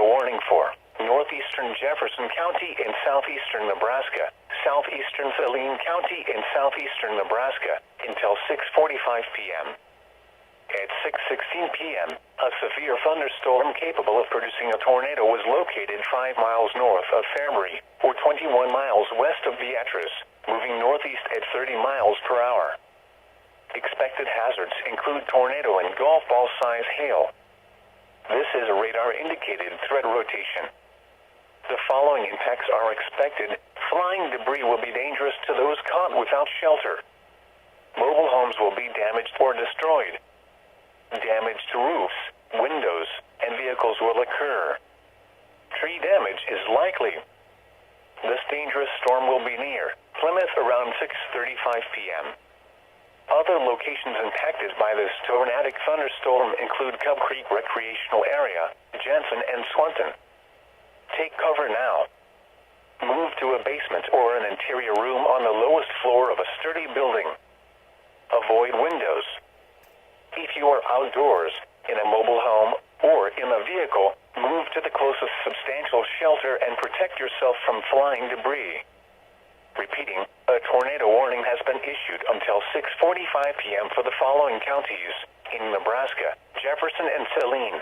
warning for northeastern Jefferson County in southeastern Nebraska, southeastern Saline County in southeastern Nebraska, until 6:45 p.m. At 6:16 p.m., a severe thunderstorm capable of producing a tornado was located 5 miles north of Fairbury, or 21 miles west of Beatrice, moving northeast at 30 miles per hour. Expected hazards include tornado and golf ball size hail. This is a radar-indicated threat rotation. The following impacts are expected. Flying debris will be dangerous to those caught without shelter. Mobile homes will be damaged or destroyed. Damage to roofs, windows, and vehicles will occur. Tree damage is likely. This dangerous storm will be near Plymouth around 6:35 p.m. Other locations impacted by this tornadic thunderstorm include Cub Creek Recreational Area, Jensen, and Swanton. Take cover now. Move to a basement or an interior room on the lowest floor of a sturdy building. Avoid windows. If you are outdoors, in a mobile home, or in a vehicle, move to the closest substantial shelter and protect yourself from flying debris. Repeating, a tornado warning has been issued until 6:45 p.m. for the following counties in Nebraska: Jefferson and Saline,